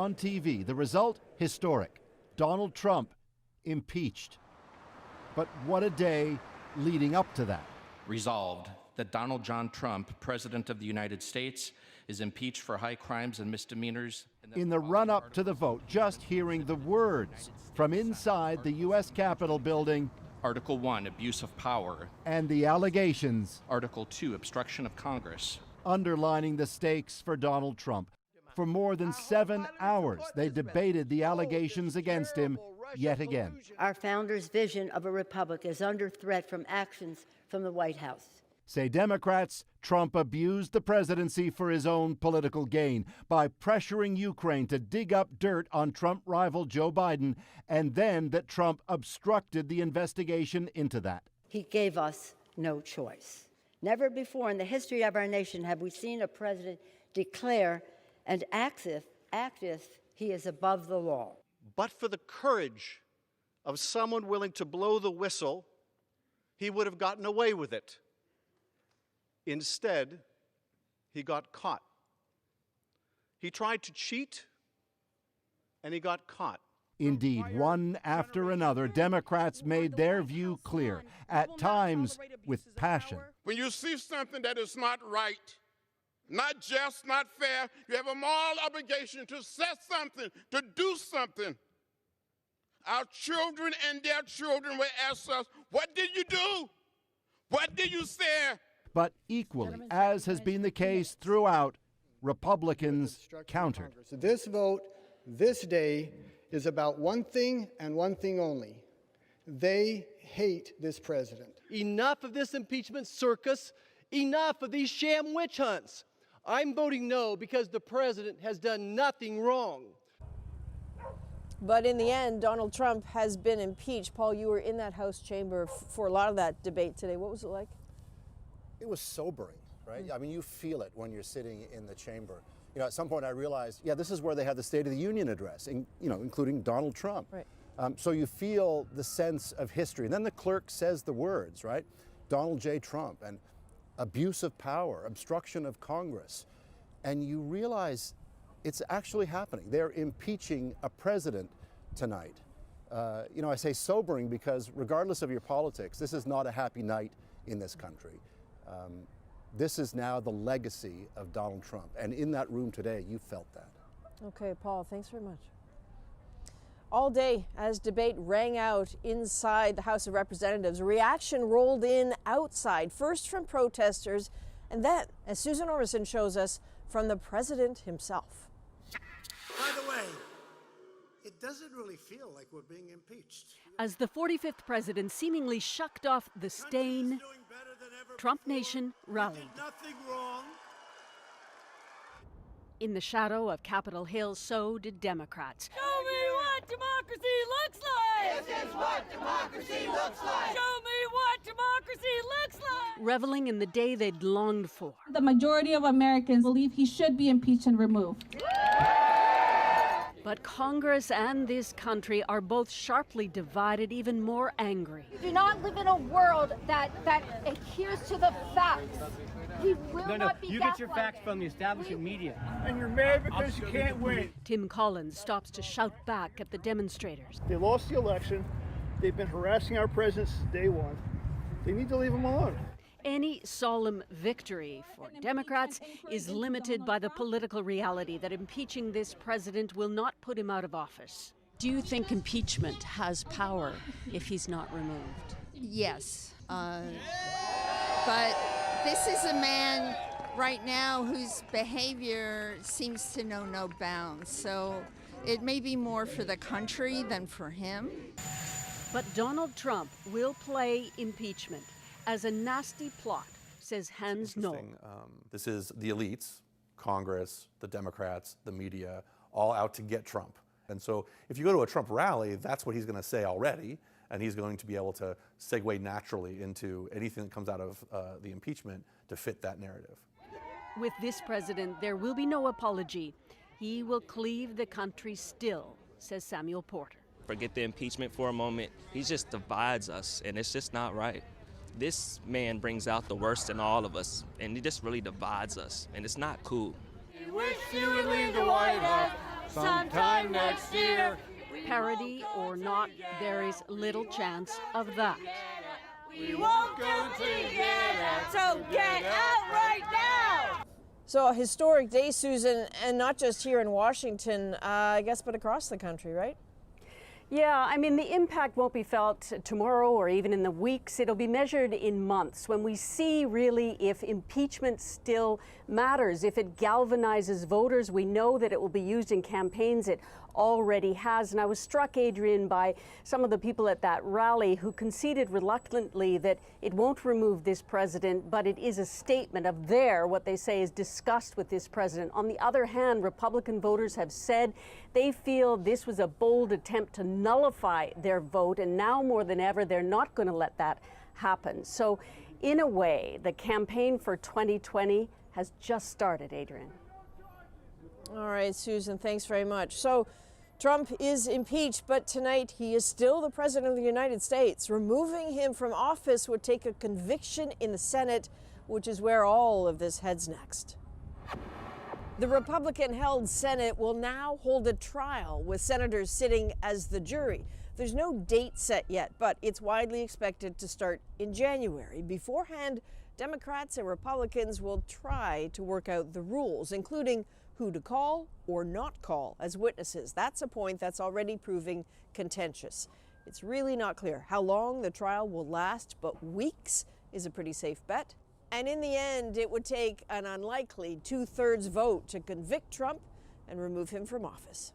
On TV, the result, historic. Donald Trump impeached. But what a day leading up to that. Resolved that Donald John Trump, President of the United States, is impeached for high crimes and misdemeanors. In the run-up to the vote, just hearing the words from inside the U.S. Capitol building. Article 1, abuse of power. And the allegations. Article 2, obstruction of Congress. Underlining the stakes for Donald Trump. For more than 7 hours, they debated the allegations against him yet again. Our founders' vision of a republic is under threat from actions from the White House. Say Democrats, Trump abused the presidency for his own political gain by pressuring Ukraine to dig up dirt on Trump rival Joe Biden, and then that Trump obstructed the investigation into that. He gave us no choice. Never before in the history of our nation have we seen a president declare and act if he is above the law. But for the courage of someone willing to blow the whistle, he would have gotten away with it. Instead, he got caught. He tried to cheat, and he got caught. Indeed, one after another, Democrats made their view clear, at times with passion. When you see something that is not right, not just, not fair, you have a moral obligation to say something, to do something. Our children and their children will ask us, what did you do? What did you say? But equally, as has been the case throughout, Republicans countered. This vote, this day, is about one thing and one thing only. They hate this president. Enough of this impeachment circus. Enough of these sham witch hunts. I'm voting no because the president has done nothing wrong. But in the end, Donald Trump has been impeached. Paul, you were in that House chamber for a lot of that debate today. What was it like? It was sobering, right? I mean, you feel it when you're sitting in the chamber. You know, at some point I realized, yeah, this is where they had the State of the Union address, including Donald Trump. Right. So you feel the sense of history. And then the clerk says the words, right? Donald J. Trump, and abuse of power, obstruction of Congress. And you realize it's actually happening. They're impeaching a president tonight. I say sobering because regardless of your politics, this is not a happy night in this country. This is now the legacy of Donald Trump. And in that room today, you felt that. Okay, Paul, thanks very much. All day, as debate rang out inside the House of Representatives, reaction rolled in outside, first from protesters, and then, as Susan Ormison shows us, from the president himself. By the way, it doesn't really feel like we're being impeached. As the 45th president seemingly shucked off the stain, Trump Nation rallied. Nothing wrong. In the shadow of Capitol Hill, so did Democrats. Show me what democracy looks like! This is what democracy looks like! Show me what democracy looks like! Reveling in the day they'd longed for. The majority of Americans believe he should be impeached and removed. But Congress and this country are both sharply divided, even more angry. We do not live in a world that adheres to the facts. We will not be you get your facts from the establishment media. And you're mad because you can't win. Tim Collins stops to shout back at the demonstrators. They lost the election. They've been harassing our president since day one. They need to leave him alone. Any solemn victory for Democrats is limited by the political reality that impeaching this president will not put him out of office. Do you think impeachment has power if he's not removed? Yes. But this is a man right now whose behavior seems to know no bounds. So it may be more for the country than for him. But Donald Trump will play impeachment as a nasty plot, says Hans Knoll. This is the elites, Congress, the Democrats, the media, all out to get Trump. And so if you go to a Trump rally, that's what he's going to say already, and he's going to be able to segue naturally into anything that comes out of the impeachment to fit that narrative. With this president, there will be no apology. He will cleave the country still, says Samuel Porter. Forget the impeachment for a moment. He just divides us, and it's just not right. This man brings out the worst in all of us, and he just really divides us, and it's not cool. We wish you would leave the White House sometime next year. Parody or not, there is little chance of that. We won't go together, so get out right now! So a historic day, Susan, and not just here in Washington, I guess, but across the country, right? Yeah, I mean, the impact won't be felt tomorrow or even in the weeks. It'll be measured in months when we see really if impeachment still matters, if it galvanizes voters. We know that it will be used in campaigns. It already has. And I was struck, Adrian, by some of the people at that rally who conceded reluctantly that it won't remove this president, but it is a statement of what they say is disgust with this president. On the other hand, Republican voters have said they feel this was a bold attempt to nullify their vote, and now more than ever, they're not going to let that happen. So in a way, the campaign for 2020 has just started, Adrian. All right, Susan, thanks very much. So Trump is impeached, but tonight he is still the president of the United States. Removing him from office would take a conviction in the Senate, which is where all of this heads next. The Republican-held Senate will now hold a trial with senators sitting as the jury. There's no date set yet, but it's widely expected to start in January. Beforehand, Democrats and Republicans will try to work out the rules, including who to call or not call as witnesses. That's a point that's already proving contentious. It's really not clear how long the trial will last, but weeks is a pretty safe bet. And in the end, it would take an unlikely 2/3 vote to convict Trump and remove him from office.